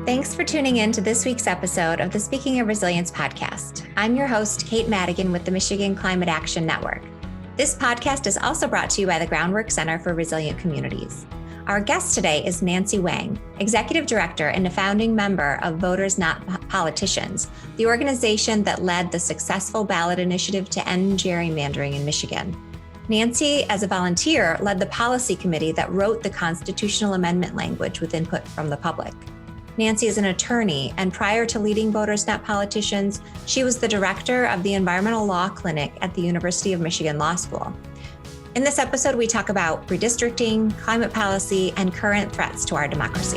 Thanks for tuning in to this week's episode of the Speaking of Resilience podcast. I'm your host, Kate Madigan with the Michigan Climate Action Network. This podcast is also brought to you by the Groundwork Center for Resilient Communities. Our guest today is Nancy Wang, Executive Director and a founding member of Voters Not Politicians, the organization that led the successful ballot initiative to end gerrymandering in Michigan. Nancy, as a volunteer, led the policy committee that wrote the constitutional amendment language with input from the public. Nancy is an attorney, and prior to leading Voters Not Politicians, she was the director of the Environmental Law Clinic at the University of Michigan Law School. In this episode, we talk about redistricting, climate policy, and current threats to our democracy.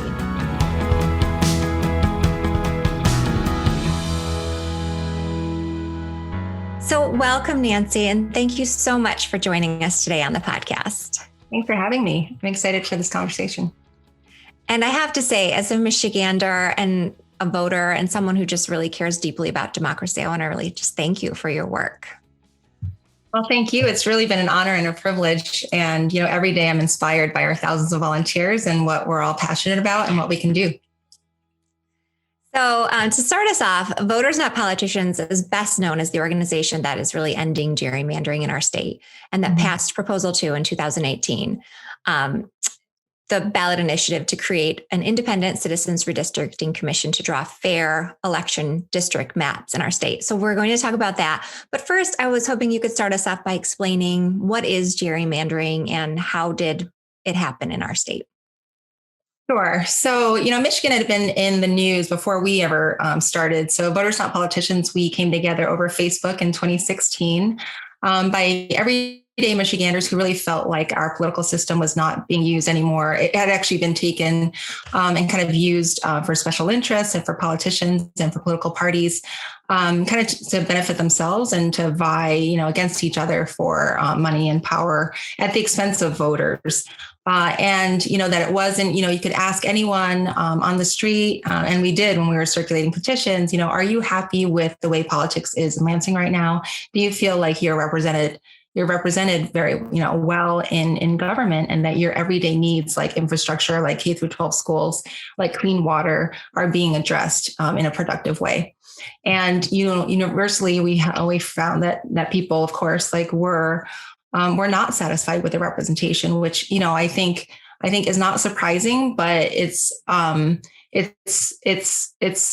So welcome, Nancy, and thank you so much for joining us today on the podcast. Thanks for having me. I'm excited for this conversation. And I have to say, as a Michigander and a voter and someone who just really cares deeply about democracy, I want to really just thank you for your work. Well, thank you. It's really been an honor and a privilege. And, every day I'm inspired by our thousands of volunteers and what we're all passionate about and what we can do. So to start us off, Voters Not Politicians is best known as the organization that is really ending gerrymandering in our state and that passed Proposal 2 in 2018. The ballot initiative to create an independent citizens redistricting commission to draw fair election district maps in our state. So we're going to talk about that. But first, I was hoping you could start us off by explaining what is gerrymandering and how did it happen in our state? Sure. So, Michigan had been in the news before we ever started. So Voters Not Politicians, we came together over Facebook in 2016 by everyday Michiganders who really felt like our political system was not being used anymore. It had actually been taken and kind of used for special interests and for politicians and for political parties, kind of to benefit themselves and to vie, against each other for money and power at the expense of voters. And that it wasn't, you could ask anyone on the street, and we did when we were circulating petitions, are you happy with the way politics is in Lansing right now? Do you feel like you're represented very, well in government, and that your everyday needs like infrastructure, like K through 12 schools, like clean water are being addressed in a productive way? And, universally, we found that people, of course, were not satisfied with the representation, which, I think is not surprising, but it's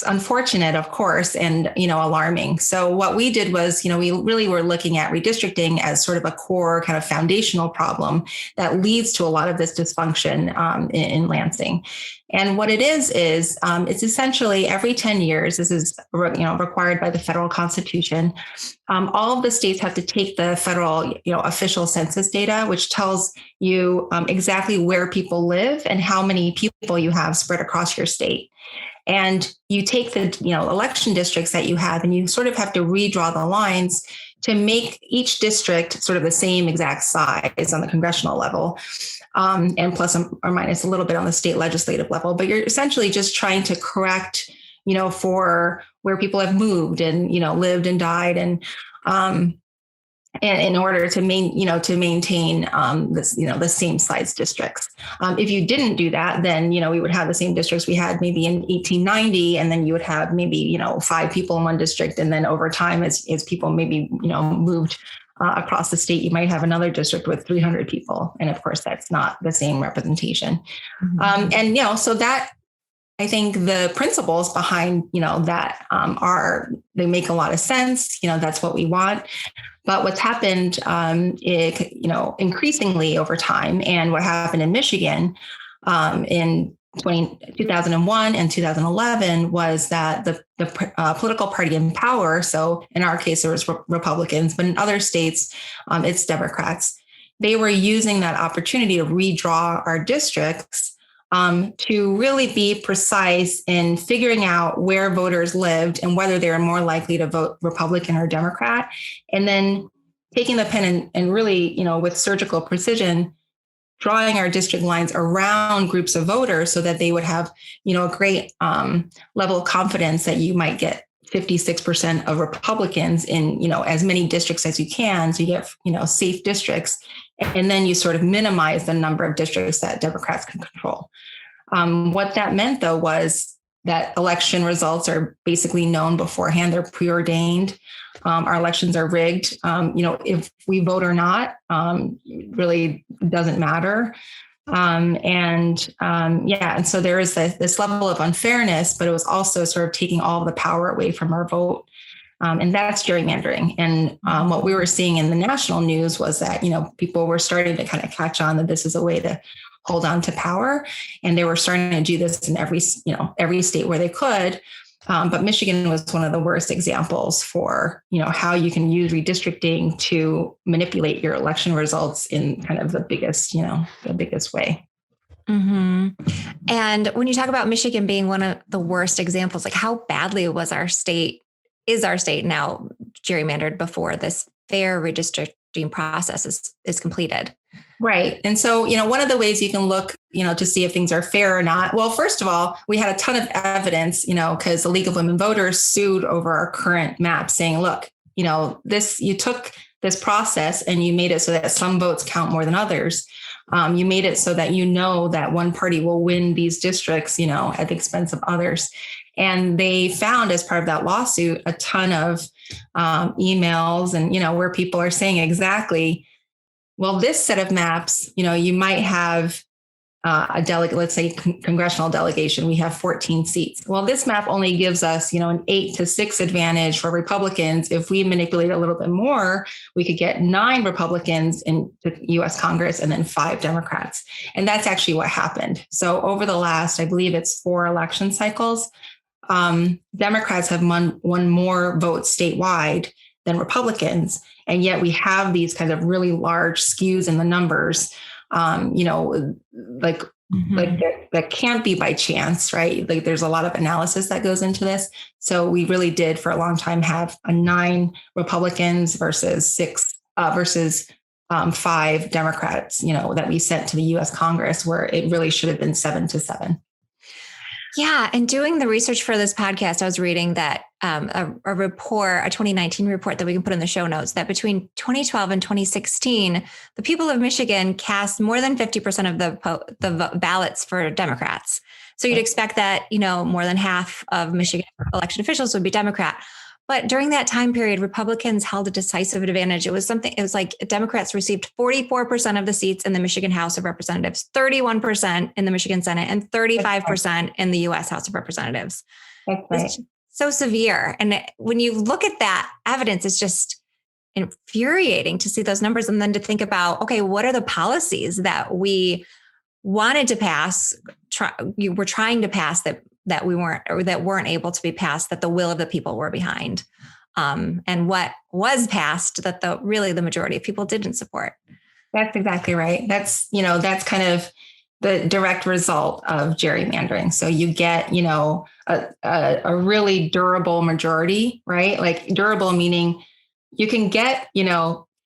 unfortunate, of course, and, alarming. So what we did was, we really were looking at redistricting as sort of a core kind of foundational problem that leads to a lot of this dysfunction in Lansing. And what it is it's essentially every 10 years, this is, required by the federal constitution. All of the states have to take the federal, official census data, which tells you exactly where people live and how many people you have spread across your state. And you take the, election districts that you have, and you sort of have to redraw the lines to make each district sort of the same exact size on the congressional level. And plus or minus a little bit on the state legislative level, but you're essentially just trying to correct, for where people have moved and, lived and died, and in order to maintain this, the same size districts. If you didn't do that, then, we would have the same districts we had maybe in 1890, and then you would have maybe, 5 people in one district. And then over time, as people maybe, moved across the state, you might have another district with 300 people. And of course, that's not the same representation. And, so that, I think the principles behind, that they make a lot of sense. That's what we want. But what's happened, increasingly over time, and what happened in Michigan in 2001 and 2011 was that the political party in power, so in our case, it was Republicans, but in other states, it's Democrats. They were using that opportunity to redraw our districts to really be precise in figuring out where voters lived and whether they were more likely to vote Republican or Democrat, and then taking the pen and really, with surgical precision, drawing our district lines around groups of voters so that they would have, a great level of confidence that you might get 56% of Republicans in, as many districts as you can. So you get, safe districts. And then you sort of minimize the number of districts that Democrats can control. What that meant, though, was that election results are basically known beforehand. They're preordained. Our elections are rigged. If we vote or not, really doesn't matter. And so there is this level of unfairness, but it was also sort of taking all of the power away from our vote. And that's gerrymandering. And what we were seeing in the national news was that, people were starting to kind of catch on that this is a way to hold on to power. And they were starting to do this in every state where they could. But Michigan was one of the worst examples for, how you can use redistricting to manipulate your election results in kind of the biggest way. Mm-hmm. And when you talk about Michigan being one of the worst examples, like how badly is our state now gerrymandered before this fair redistricting process is completed? Right. And so, one of the ways you can look, to see if things are fair or not. Well, first of all, we had a ton of evidence, because the League of Women Voters sued over our current map saying, look, you took this process and you made it so that some votes count more than others. You made it so that that one party will win these districts, at the expense of others. And they found, as part of that lawsuit, a ton of emails and, where people are saying exactly, well, this set of maps, you might have a delegate, let's say congressional delegation, we have 14 seats. Well, this map only gives us, an 8-6 advantage for Republicans. If we manipulate a little bit more, we could get 9 Republicans in the US Congress and then 5 Democrats. And that's actually what happened. So over the last, I believe it's 4 election cycles, Democrats have won more votes statewide than Republicans. And yet we have these kind of really large skews in the numbers, that can't be by chance, right? Like there's a lot of analysis that goes into this. So we really did for a long time have a 9 Republicans versus 5 Democrats, that we sent to the US Congress, where it really should have been 7-7. Yeah. And doing the research for this podcast, I was reading that a 2019 report that we can put in the show notes, that between 2012 and 2016, the people of Michigan cast more than 50% of the ballots for Democrats. So you'd expect that, more than half of Michigan election officials would be Democrat. But during that time period, Republicans held a decisive advantage. It was like Democrats received 44% of the seats in the Michigan House of Representatives, 31% in the Michigan Senate, and 35% in the U.S. House of Representatives. That's right. It's so severe. And when you look at that evidence, it's just infuriating to see those numbers. And then to think about, okay, what are the policies that we wanted to pass, you were trying to pass that we weren't, or that weren't able to be passed, that the will of the people were behind, and what was passed that the majority of people didn't support. That's exactly right. That's kind of the direct result of gerrymandering. So you get, a really durable majority, right? Like durable meaning you can get,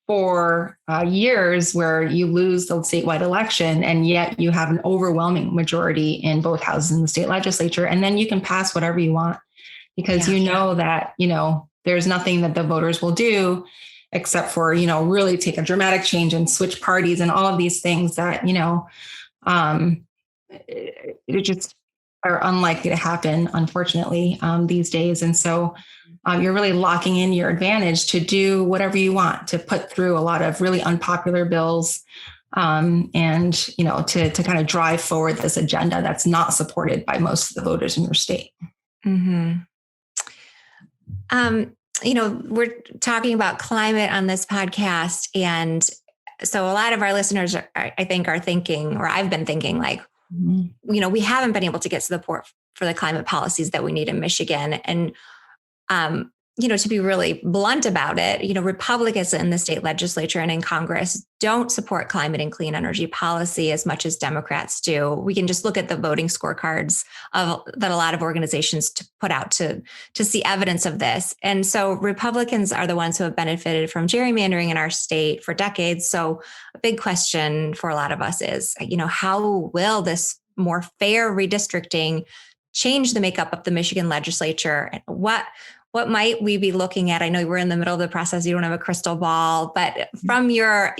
for years where you lose the statewide election, and yet you have an overwhelming majority in both houses in the state legislature. And then you can pass whatever you want, because that, there's nothing that the voters will do except for, really take a dramatic change and switch parties and all of these things that, it just are unlikely to happen, unfortunately, these days. And so you're really locking in your advantage to do whatever you want, to put through a lot of really unpopular bills, and, to kind of drive forward this agenda that's not supported by most of the voters in your state. Mm-hmm. We're talking about climate on this podcast. And so a lot of our listeners I think are thinking, or I've been thinking like, we haven't been able to get support for the climate policies that we need in Michigan. And, to be really blunt about it, Republicans in the state legislature and in Congress don't support climate and clean energy policy as much as Democrats do. We can just look at the voting scorecards that a lot of organizations put out to see evidence of this. And so Republicans are the ones who have benefited from gerrymandering in our state for decades. So a big question for a lot of us is, how will this more fair redistricting change the makeup of the Michigan legislature? And what might we be looking at? I know we're in the middle of the process. You don't have a crystal ball, but from your,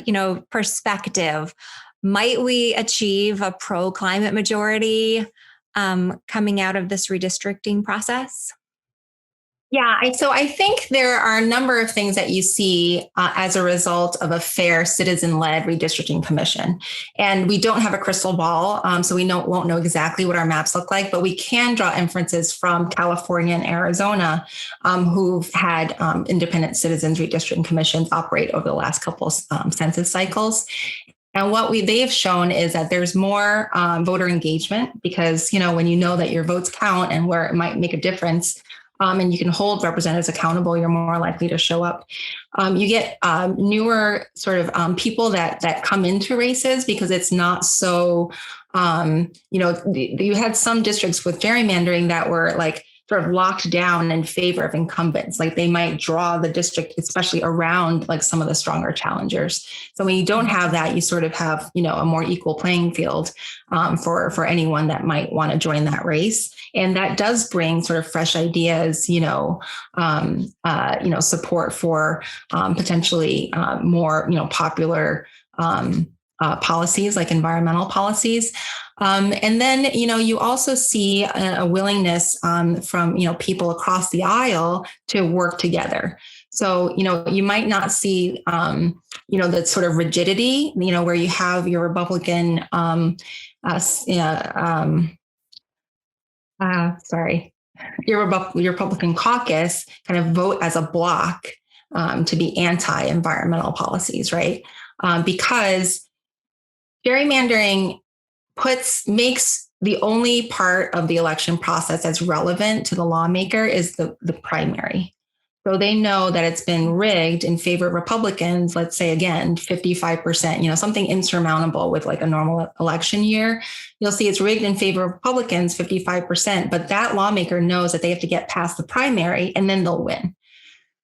perspective, might we achieve a pro-climate majority? coming out of this redistricting process? Yeah, so I think there are a number of things that you see as a result of a fair citizen-led redistricting commission. And we don't have a crystal ball, so we won't know exactly what our maps look like, but we can draw inferences from California and Arizona, who've had independent citizens redistricting commissions operate over the last couple of census cycles. And what they've shown is that there's more voter engagement because, when you know that your votes count and where it might make a difference, and you can hold representatives accountable, you're more likely to show up. You get newer sort of people that come into races because it's not so, you had some districts with gerrymandering that were like sort of locked down in favor of incumbents. Like they might draw the district, especially around like some of the stronger challengers. So when you don't have that, you sort of have, a more equal playing field for anyone that might want to join that race. And that does bring sort of fresh ideas, support for potentially more, popular policies like environmental policies. And then, you also see a willingness from, people across the aisle to work together. So, you might not see, the sort of rigidity, where you have your Republican, your Republican caucus kind of vote as a block to be anti-environmental policies, right? Because gerrymandering makes the only part of the election process that's relevant to the lawmaker is the primary. So they know that it's been rigged in favor of Republicans, let's say, again, 55%, something insurmountable with like a normal election year. You'll see it's rigged in favor of Republicans, 55%, but that lawmaker knows that they have to get past the primary and then they'll win.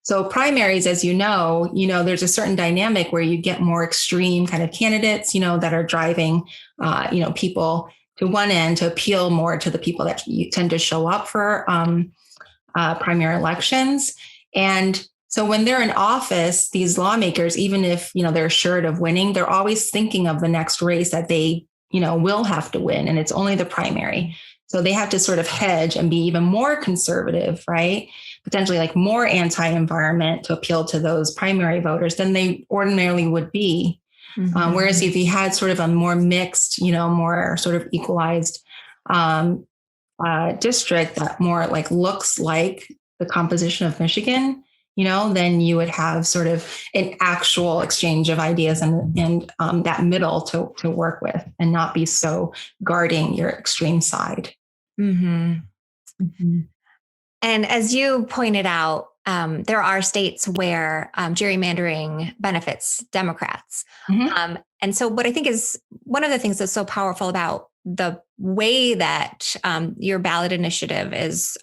So primaries, as you know, there's a certain dynamic where you get more extreme kind of candidates, that are driving, people to one end to appeal more to the people that you tend to show up for primary elections. And so when they're in office, these lawmakers, even if, they're assured of winning, they're always thinking of the next race that they, will have to win. And it's only the primary. So they have to sort of hedge and be even more conservative, right? Potentially like more anti-environment to appeal to those primary voters than they ordinarily would be. Mm-hmm. Whereas if you had sort of a more mixed, more sort of equalized district that more like looks like the composition of Michigan, then you would have sort of an actual exchange of ideas and that middle to work with and not be so guarding your extreme side. Mm-hmm. Mm-hmm. And as you pointed out, there are states where gerrymandering benefits Democrats. Mm-hmm. And so what I think is one of the things that's so powerful about the way that your ballot initiative is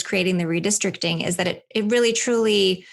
creating the redistricting is that it really truly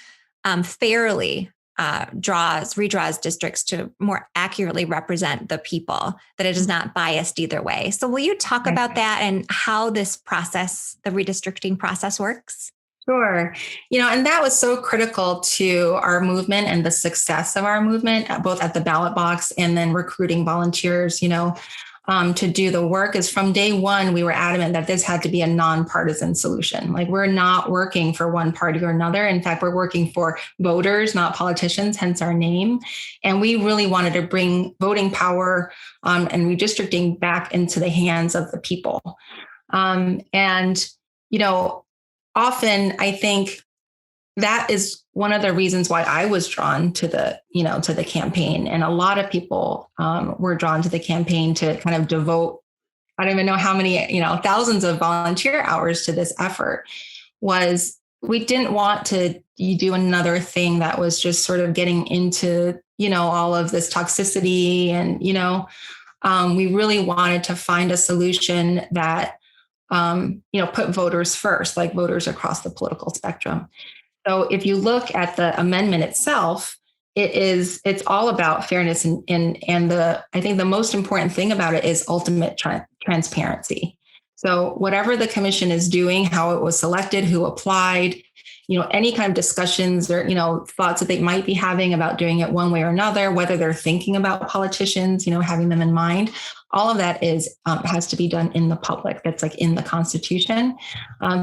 fairly redraws districts to more accurately represent the people, that it is not biased either way. So will you talk about that and how this process, the redistricting process, works? Sure. And that was so critical to our movement and the success of our movement, both at the ballot box and then recruiting volunteers, to do the work. Is from day one, we were adamant that this had to be a nonpartisan solution. Like we're not working for one party or another. In fact, we're working for voters, not politicians, hence our name. And we really wanted to bring voting power and redistricting back into the hands of the people. Often I think that is one of the reasons why I was drawn to the campaign. And a lot of people were drawn to the campaign to kind of devote, I don't even know how many, thousands of volunteer hours to this effort. Was we didn't want to do another thing that was just sort of getting into, all of this toxicity. And, we really wanted to find a solution that, put voters first, like voters across the political spectrum. So if you look at the amendment itself, it's all about fairness and I think the most important thing about it is ultimate transparency. So whatever the commission is doing, how it was selected, who applied, any kind of discussions or, thoughts that they might be having about doing it one way or another, whether they're thinking about politicians, having them in mind. All of that has to be done in the public. That's like in the Constitution.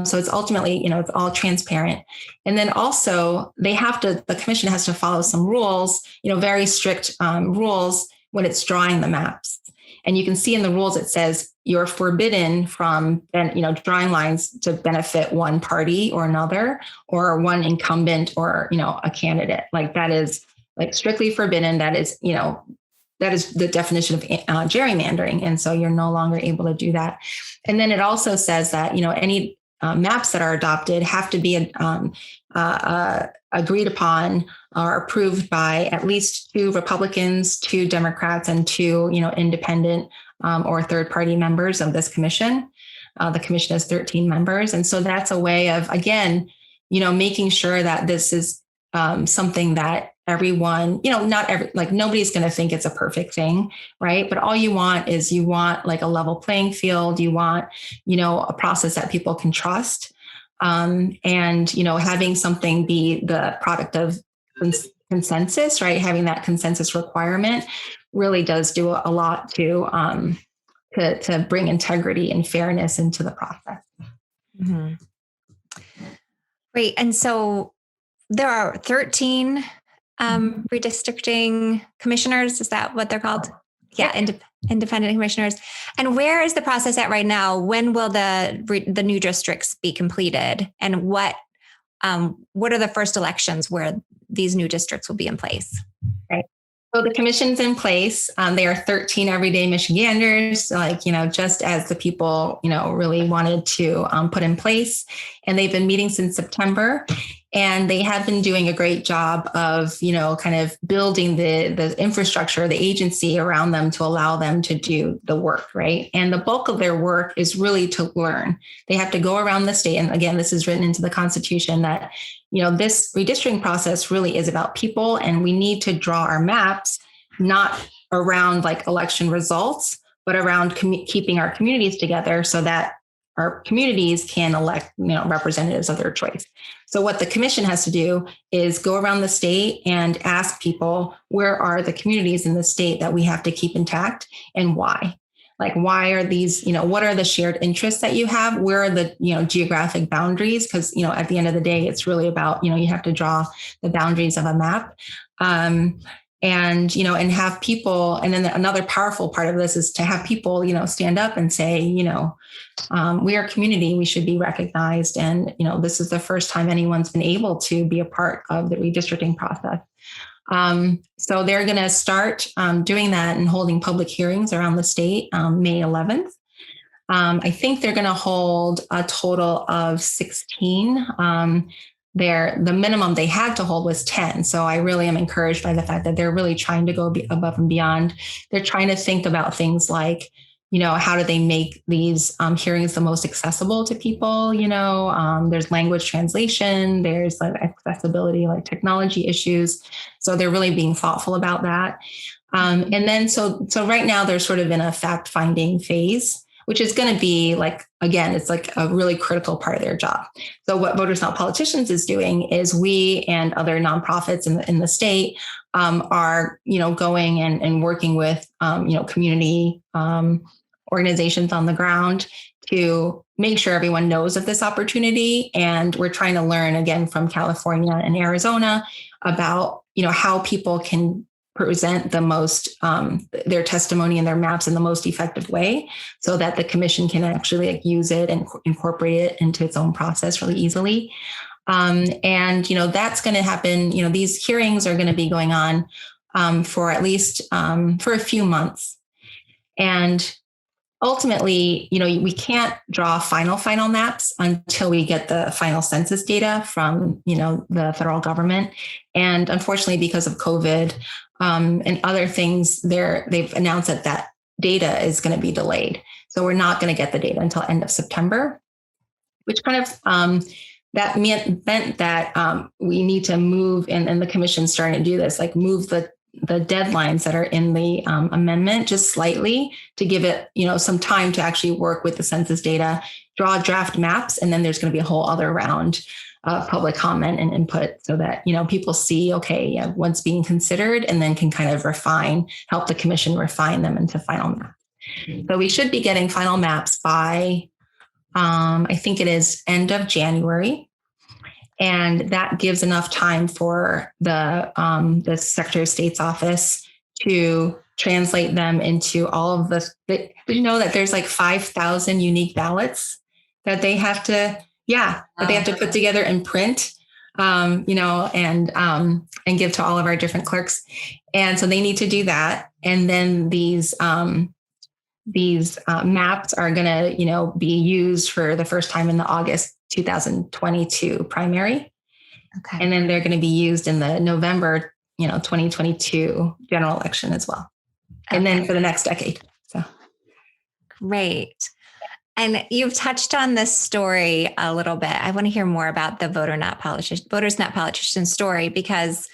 So it's ultimately, it's all transparent. And then also the commission has to follow some rules, very strict rules when it's drawing the maps. And you can see in the rules, it says you're forbidden from, drawing lines to benefit one party or another, or one incumbent or, a candidate. Like that is like strictly forbidden. That is the definition of gerrymandering. And so you're no longer able to do that. And then it also says that, any maps that are adopted have to be agreed upon or approved by at least 2 Republicans, 2 Democrats, and 2, independent or third-party members of this commission. The commission has 13 members. And so that's a way of, again, making sure that this is something that everyone, nobody's going to think it's a perfect thing, right? But all you want like a level playing field. You want, a process that people can trust. And, having something be the product of consensus, right? Having that consensus requirement really does do a lot to bring integrity and fairness into the process. Mm-hmm. Great. And so there are 13 redistricting commissioners. Is that what they're called? Yeah. Independent commissioners. And where is the process at right now? When will the new districts be completed? And what are the first elections where these new districts will be in place? Right. So the commission's in place. They are 13 everyday Michiganders, just as the people, really wanted to put in place. And they've been meeting since September. And they have been doing a great job of, kind of building the infrastructure, the agency around them to allow them to do the work, right? And the bulk of their work is really to learn. They have to go around the state. And again, this is written into the Constitution that, this redistricting process really is about people. And we need to draw our maps, not around like election results, but around keeping our communities together so that our communities can elect, representatives of their choice. So what the commission has to do is go around the state and ask people, where are the communities in the state that we have to keep intact and why? Like, why are these, what are the shared interests that you have? Where are the, geographic boundaries? Because, at the end of the day, it's really about, you have to draw the boundaries of a map. And have people, and then another powerful part of this is to have people, stand up and say, we are a community, we should be recognized. And, this is the first time anyone's been able to be a part of the redistricting process. So they're going to start doing that and holding public hearings around the state May 11th. I think they're going to hold a total of 16. The minimum they had to hold was 10. So I really am encouraged by the fact that they're really trying to go above and beyond. They're trying to think about things like, how do they make these hearings the most accessible to people? There's language translation, there's like accessibility, like technology issues. So they're really being thoughtful about that. And then, so right now they're sort of in a fact-finding phase, which is going to be like, again, it's like a really critical part of their job. So what Voters Not Politicians is doing is we and other nonprofits in the state are, going and working with, community organizations on the ground to make sure everyone knows of this opportunity. And we're trying to learn again from California and Arizona about, how people can present the most, their testimony and their maps in the most effective way so that the commission can actually use it and incorporate it into its own process really easily. And, that's going to happen. These hearings are going to be going on for at least for a few months. And ultimately, we can't draw final maps until we get the final census data from, the federal government. And unfortunately, because of COVID and other things, they've announced that data is going to be delayed. So we're not going to get the data until end of September, which kind of that meant that we need to move, and the commission's starting to do this, like move the deadlines that are in the amendment just slightly to give it, some time to actually work with the census data, draw draft maps, and then there's going to be a whole other round public comment and input so that, people see, okay, yeah, what's being considered, and then can kind of help the commission refine them into final maps. So we should be getting final maps by, I think it is end of January. And that gives enough time for the Secretary of State's office to translate them into all of did you know that there's like 5,000 unique ballots that they have to, that they have to put together and print, and give to all of our different clerks. And so they need to do that. And then these maps are going to, be used for the first time in the August 2022 primary. Okay. And then they're going to be used in the November, 2022 general election as well. Okay. And then for the next decade. So great. And you've touched on this story a little bit. I want to hear more about the voters not politicians story, because,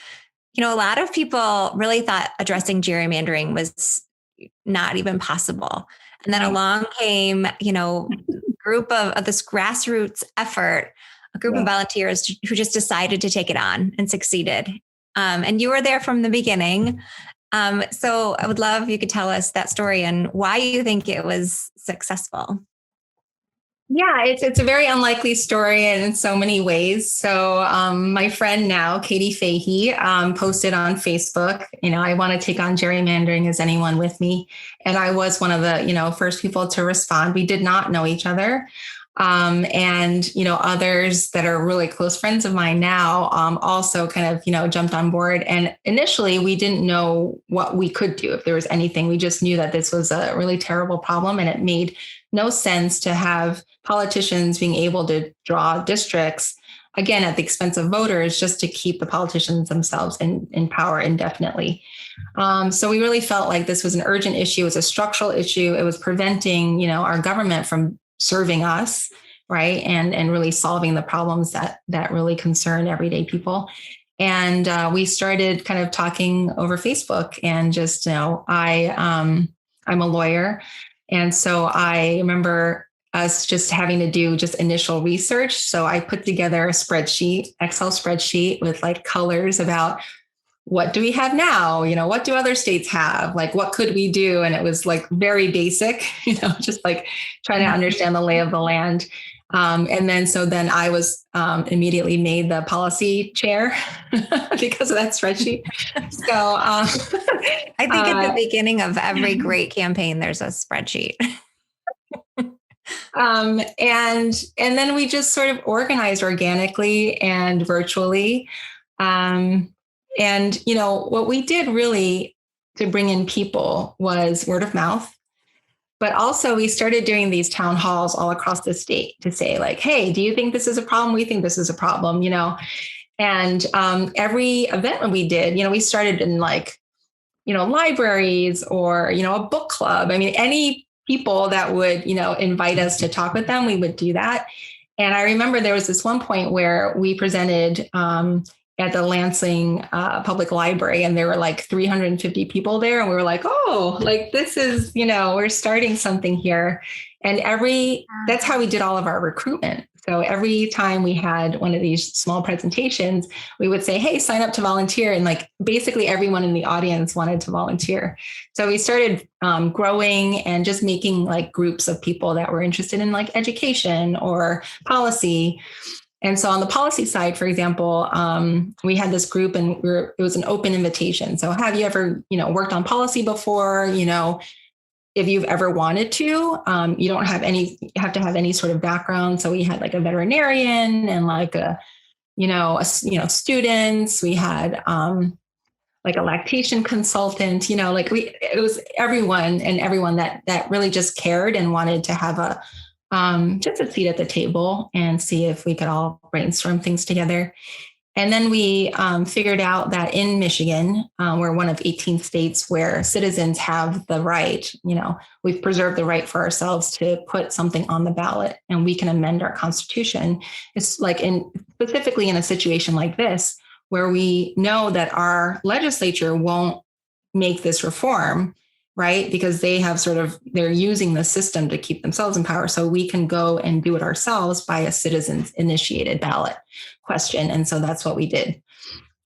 a lot of people really thought addressing gerrymandering was not even possible. And then along came, group of this grassroots effort, a group of volunteers who just decided to take it on and succeeded. And you were there from the beginning. So I would love if you could tell us that story and why you think it was successful. Yeah, it's a very unlikely story in so many ways. So my friend now, Katie Fahey, posted on Facebook, I want to take on gerrymandering. Is anyone with me? And I was one of the, first people to respond. We did not know each other. And others that are really close friends of mine now also kind of, jumped on board. And initially, we didn't know what we could do if there was anything. We just knew that this was a really terrible problem, and it made no sense to have politicians being able to draw districts, again, at the expense of voters, just to keep the politicians themselves in power indefinitely. So we really felt like this was an urgent issue. It was a structural issue. It was preventing, our government from serving us, right? And really solving the problems that really concern everyday people. And we started kind of talking over Facebook, and just, I'm a lawyer. And so I remember us just having to do just initial research. So I put together a spreadsheet, Excel spreadsheet with like colors about what do we have now? What do other states have? Like, what could we do? And it was like very basic, just like trying to understand the lay of the land. And then I was immediately made the policy chair because of that spreadsheet. So I think at the beginning of every great campaign, there's a spreadsheet. And then we just sort of organized organically and virtually. And what we did really to bring in people was word of mouth. But also we started doing these town halls all across the state to say like, hey, do you think this is a problem? We think this is a problem, And every event when we did, we started in like, libraries or, a book club. I mean, any people that would, invite us to talk with them, we would do that. And I remember there was this one point where we presented at the Lansing Public Library, and there were like 350 people there. And we were like, oh, like this is, we're starting something here. And that's how we did all of our recruitment. So every time we had one of these small presentations, we would say, hey, sign up to volunteer. And like basically everyone in the audience wanted to volunteer. So we started growing and just making like groups of people that were interested in like education or policy. And so on the policy side, for example, we had this group, and it was an open invitation. So have you ever, worked on policy before? If you've ever wanted to, you have to have any sort of background. So we had like a veterinarian and like students. We had like a lactation consultant. It was everyone that really just cared and wanted to have just a seat at the table and see if we could all brainstorm things together. And then we figured out that in Michigan, we're one of 18 states where citizens have the right, we've preserved the right for ourselves to put something on the ballot, and we can amend our constitution. It's like specifically in a situation like this, where we know that our legislature won't make this reform, right? Because they're using the system to keep themselves in power. So we can go and do it ourselves by a citizens initiated ballot question. And so that's what we did.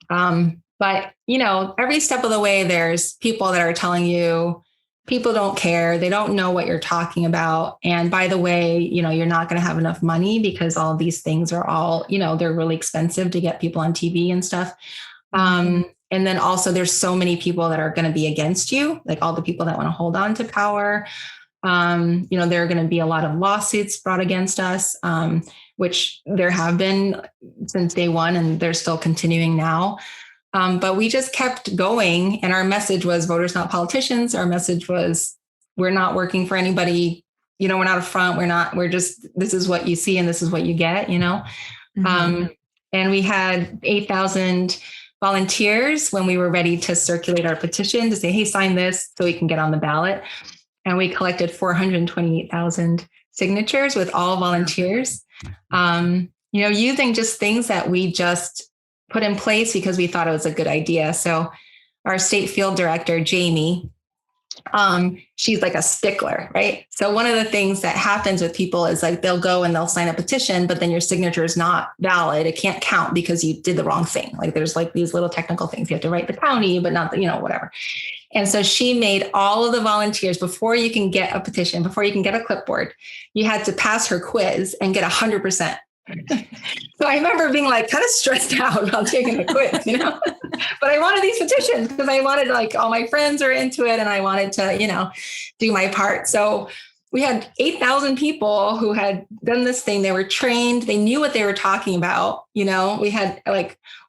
But, every step of the way, there's people that are telling you people don't care. They don't know what you're talking about. And by the way, you're not going to have enough money because all these things are all, they're really expensive to get people on TV and stuff. And then also there's so many people that are going to be against you, like all the people that want to hold on to power. There are going to be a lot of lawsuits brought against us, which there have been since day one, and they're still continuing now. But we just kept going. And our message was voters, not politicians. Our message was, we're not working for anybody. We're not a front. This is what you see and this is what you get, And we had 8,000 volunteers when we were ready to circulate our petition to say, hey, sign this so we can get on the ballot. And we collected 428,000 signatures with all volunteers, using just things that we just put in place because we thought it was a good idea. So our state field director, Jamie, she's like a stickler, right? So one of the things that happens with people is like, they'll go and they'll sign a petition, but then your signature is not valid. It can't count because you did the wrong thing. Like there's like these little technical things. You have to write the county, but not the, whatever. And so she made all of the volunteers, before you can get a petition, before you can get a clipboard, you had to pass her quiz and get 100%. So I remember being like kind of stressed out about taking the quiz, but I wanted these petitions because I wanted, like, all my friends are into it and I wanted to, do my part. So we had 8,000 people who had done this thing. They were trained. They knew what they were talking about. We had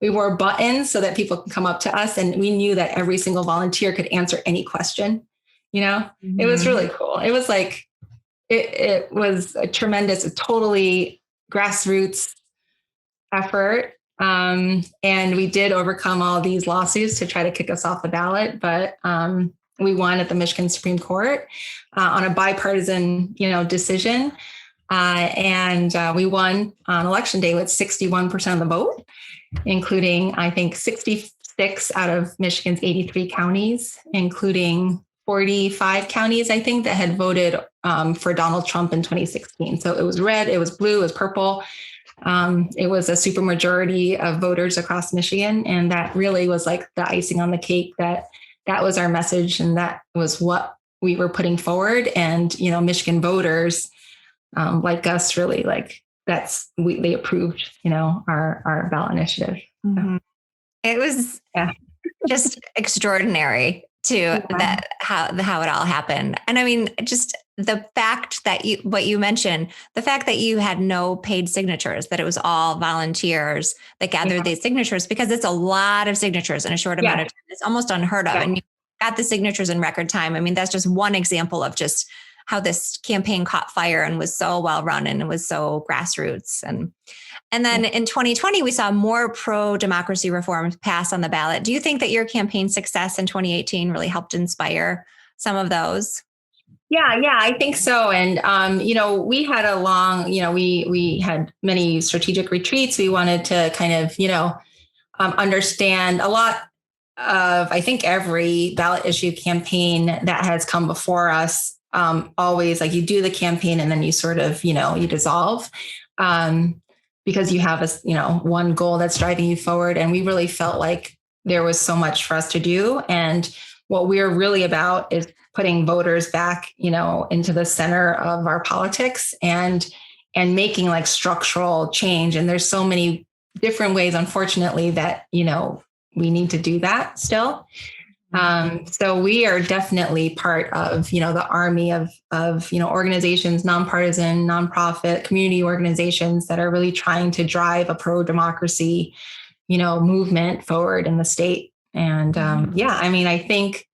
we wore buttons so that people could come up to us, and we knew that every single volunteer could answer any question. It was really cool. It was like, it was a totally grassroots effort. And we did overcome all these lawsuits to try to kick us off the ballot. But we won at the Michigan Supreme Court on a bipartisan, decision. And we won on election day with 61% of the vote, including, I think, 66 out of Michigan's 83 counties, including 45 counties, I think, that had voted for Donald Trump in 2016. So it was red, it was blue, it was purple. It was a supermajority of voters across Michigan. And that really was like the icing on the cake, that was our message. And that was what we were putting forward. And, Michigan voters like us, really, like they approved, our ballot initiative. Mm-hmm. It was just extraordinary how it all happened. And I mean, just the fact that what you mentioned, the fact that you had no paid signatures, that it was all volunteers that gathered these signatures, because it's a lot of signatures in a short amount of time. It's almost unheard of. And you got the signatures in record time. I mean, that's just one example of just how this campaign caught fire and was so well run and it was so grassroots. And then in 2020, we saw more pro-democracy reforms passed on the ballot. Do you think that your campaign success in 2018 really helped inspire some of those? Yeah, I think so. And, we had a long, we had many strategic retreats. We wanted to kind of, understand a lot of, I think, every ballot issue campaign that has come before us. Always, like, you do the campaign and then you sort of, you dissolve. Because you have one goal that's driving you forward. And we really felt like there was so much for us to do. And what we're really about is putting voters back, into the center of our politics and making like structural change. And there's so many different ways, unfortunately, that, we need to do that still. So we are definitely part of, the army of organizations, nonpartisan, nonprofit, community organizations that are really trying to drive a pro-democracy, movement forward in the state. And I think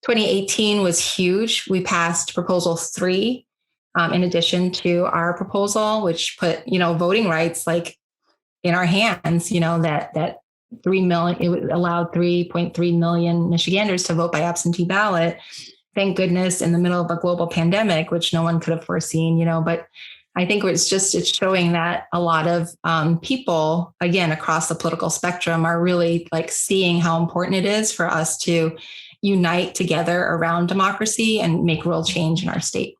2018 was huge. We passed Proposal 3 in addition to our proposal, which put, voting rights like in our hands, that 3 million, it allowed 3.3 million Michiganders to vote by absentee ballot. Thank goodness, in the middle of a global pandemic, which no one could have foreseen, but I think it's showing that a lot of people, again, across the political spectrum are really like seeing how important it is for us to, unite together around democracy and make real change in our state.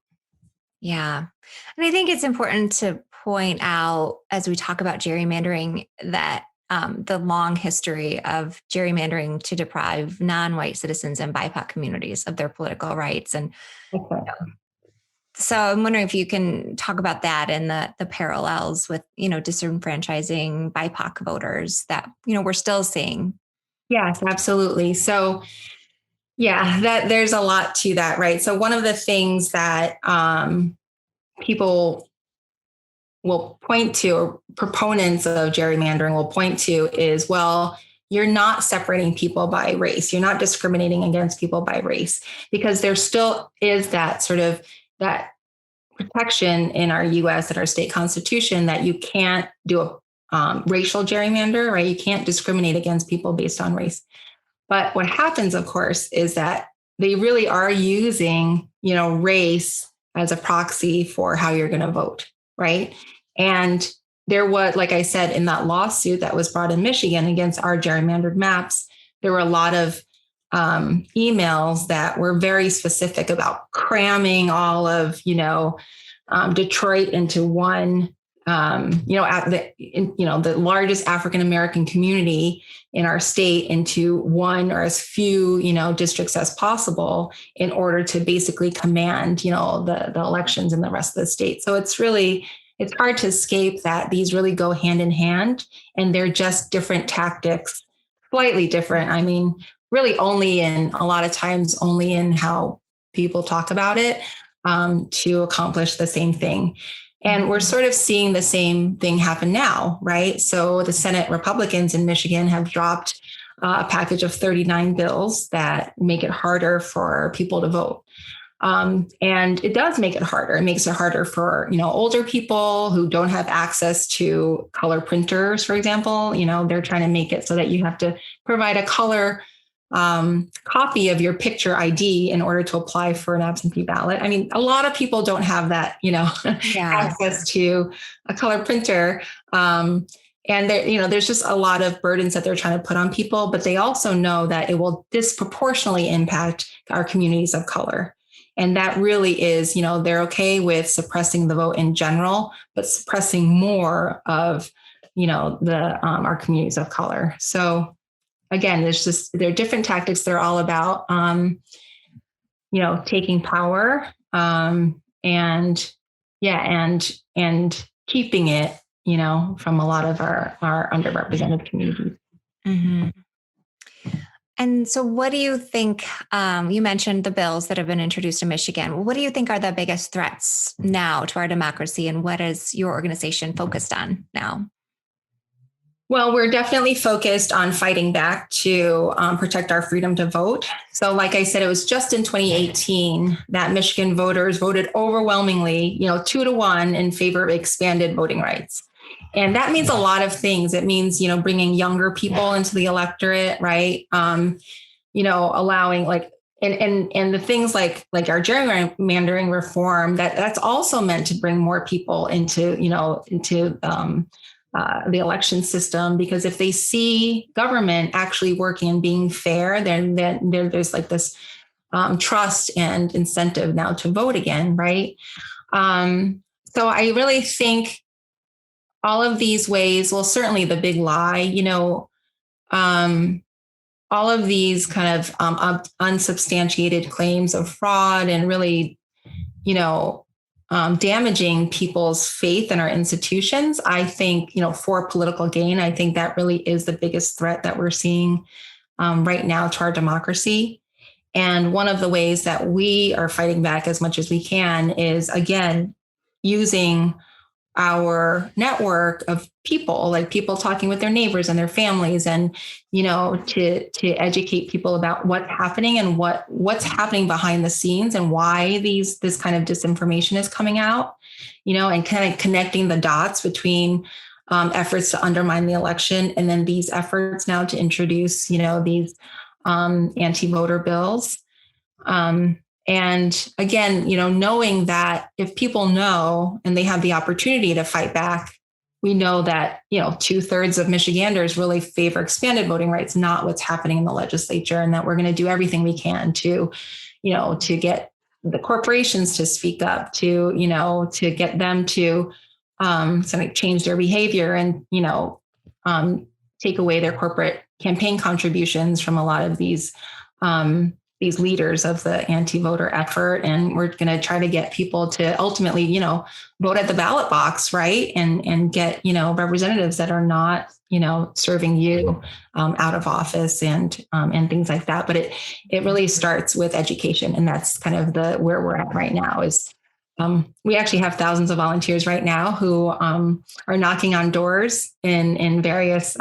Yeah. And I think it's important to point out as we talk about gerrymandering that the long history of gerrymandering to deprive non-white citizens and BIPOC communities of their political rights. And so I'm wondering if you can talk about that and the parallels with, disenfranchising BIPOC voters that, we're still seeing. Yes, absolutely. So yeah, that there's a lot to that, right? So one of the things that people will point to, or proponents of gerrymandering will point to, is, well, you're not separating people by race. You're not discriminating against people by race, because there still is that sort of that protection in our US and our state constitution that you can't do a racial gerrymander, right? You can't discriminate against people based on race. But what happens, of course, is that they really are using, race as a proxy for how you're going to vote, right? And there was, like I said, in that lawsuit that was brought in Michigan against our gerrymandered maps, there were a lot of emails that were very specific about cramming all of, Detroit into one, the largest African American community in our state into one or as few, districts as possible in order to basically command, the elections in the rest of the state. So it's hard to escape that these really go hand in hand, and they're just different tactics, slightly different. I mean, really only in how people talk about it to accomplish the same thing. And we're sort of seeing the same thing happen now, right? So the Senate Republicans in Michigan have dropped a package of 39 bills that make it harder for people to vote. And it does make it harder. It makes it harder for, older people who don't have access to color printers, for example. They're trying to make it so that you have to provide a color copy of your picture ID in order to apply for an absentee ballot. I mean, a lot of people don't have that, access to a color printer. And there's just a lot of burdens that they're trying to put on people, but they also know that it will disproportionately impact our communities of color. And that really is, they're okay with suppressing the vote in general, but suppressing more of, our communities of color. So again, there are different tactics. They're all about, taking power and keeping it, from a lot of our underrepresented communities. Mm-hmm. And so what do you think, you mentioned the bills that have been introduced in Michigan. What do you think are the biggest threats now to our democracy, and what is your organization focused on now? Well, we're definitely focused on fighting back to protect our freedom to vote. So like I said, it was just in 2018 that Michigan voters voted overwhelmingly, 2-1 in favor of expanded voting rights. And that means a lot of things. It means, bringing younger people into the electorate, right? Allowing and the things like our gerrymandering reform, that's also meant to bring more people into the election system, because if they see government actually working and being fair, then there's like this trust and incentive now to vote again, right? So I really think all of these ways, well, certainly the big lie, all of these kind of unsubstantiated claims of fraud and really, damaging people's faith in our institutions, I think, for political gain, I think that really is the biggest threat that we're seeing right now to our democracy. And one of the ways that we are fighting back as much as we can is, again, using our network of people, like people talking with their neighbors and their families, and, to educate people about what's happening and what's happening behind the scenes and why this kind of disinformation is coming out, and kind of connecting the dots between efforts to undermine the election and then these efforts now to introduce, these anti-voter bills. And again, knowing that if people know and they have the opportunity to fight back, we know that, 2/3 of Michiganders really favor expanded voting rights, not what's happening in the legislature, and that we're going to do everything we can to, to get the corporations to speak up, to get them to change their behavior and, take away their corporate campaign contributions from a lot of these leaders of the anti-voter effort. And we're going to try to get people to ultimately, vote at the ballot box, right? And get, representatives that are not, serving you out of office and things like that. But it really starts with education. And that's kind of where we're at right now is we actually have thousands of volunteers right now who are knocking on doors in various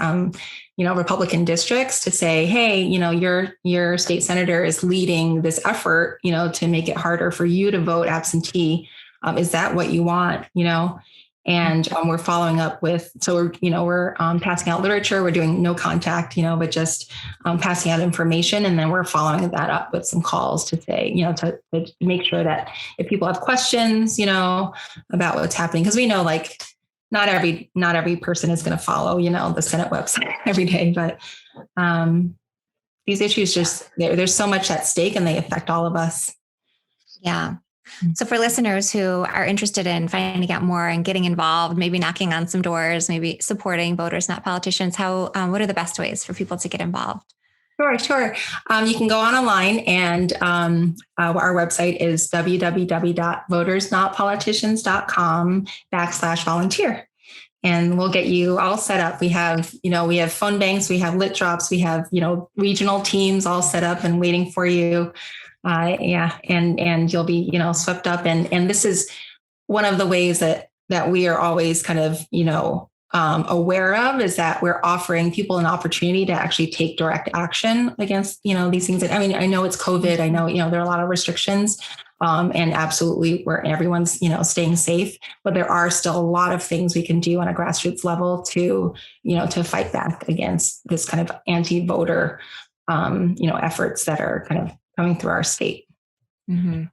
Republican districts to say, hey, your state senator is leading this effort, to make it harder for you to vote absentee. Is that what you want? And we're following up with, so we're passing out literature. We're doing no contact, but just passing out information. And then we're following that up with some calls to say, to make sure that if people have questions, about what's happening, because we know not every person is going to follow, the Senate website every day, but these issues there's so much at stake and they affect all of us. Yeah. So for listeners who are interested in finding out more and getting involved, maybe knocking on some doors, maybe supporting voters, not politicians, what are the best ways for people to get involved? Sure. You can go online and our website is www.votersnotpoliticians.com/volunteer. And we'll get you all set up. We have phone banks, we have lit drops, we have, regional teams all set up and waiting for you. And you'll be, swept up. And this is one of the ways that we are always kind of, aware of is that we're offering people an opportunity to actually take direct action against, these things. I mean, I know it's COVID. I know, there are a lot of restrictions and absolutely where everyone's, staying safe, but there are still a lot of things we can do on a grassroots level to fight back against this kind of anti-voter, efforts that are kind of coming through our state. Mm-hmm.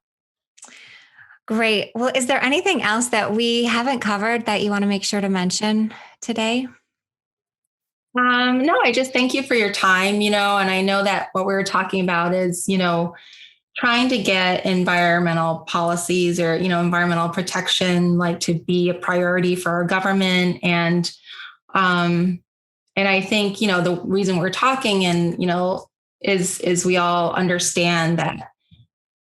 Great. Well, is there anything else that we haven't covered that you want to make sure to mention today? No, I just thank you for your time, and I know that what we were talking about is, trying to get environmental policies or, environmental protection, to be a priority for our government. And I think, the reason we're talking and, is we all understand that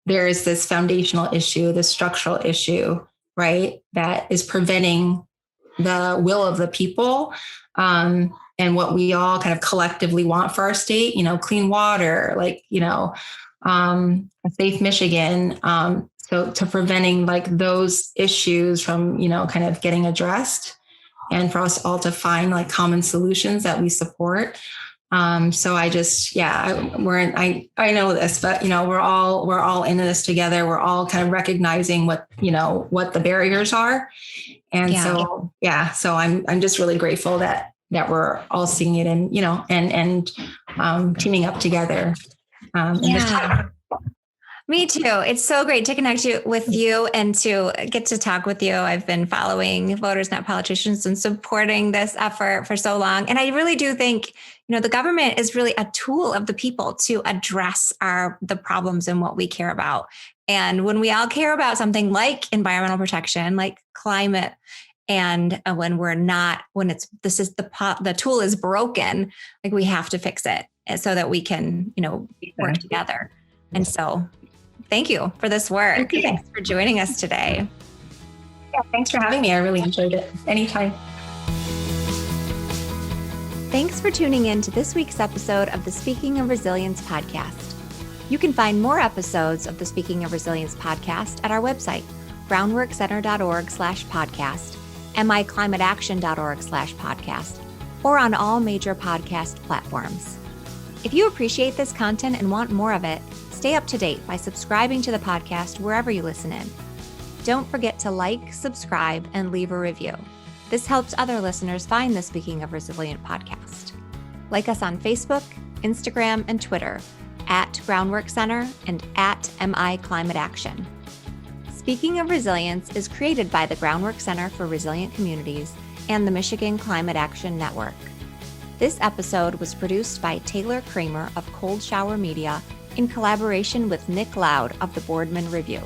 there is this foundational issue, this structural issue, right, that is preventing the will of the people and what we all kind of collectively want for our state, clean water, a safe Michigan. So to preventing those issues from, kind of getting addressed and for us all to find common solutions that we support. So I just, I know this, but, we're all into this together. We're all kind of recognizing what the barriers are. And so I'm just really grateful that we're all seeing it and, and teaming up together. Me too. It's so great to connect with you and to get to talk with you. I've been following Voters Not Politicians and supporting this effort for so long. And I really do think, the government is really a tool of the people to address the problems and what we care about. And when we all care about something like environmental protection, like climate, and when the tool is broken, we have to fix it so that we can, work together. And so thank you for this work. Thanks for joining us today. Yeah, thanks for having me. I really enjoyed it. Anytime. Thanks for tuning in to this week's episode of the Speaking of Resilience podcast. You can find more episodes of the Speaking of Resilience podcast at our website, groundworkcenter.org/podcast, miclimateaction.org/podcast, or on all major podcast platforms. If you appreciate this content and want more of it, stay up to date by subscribing to the podcast wherever you listen in. Don't forget to subscribe, and leave a review. This helps other listeners find the Speaking of Resilient podcast. Like us on Facebook, Instagram, and Twitter at Groundwork Center and at MI Climate Action. Speaking of Resilience is created by the Groundwork Center for Resilient Communities and the Michigan Climate Action Network. This episode was produced by Taylor Kramer of Cold Shower Media in collaboration with Nick Loud of the Boardman Review.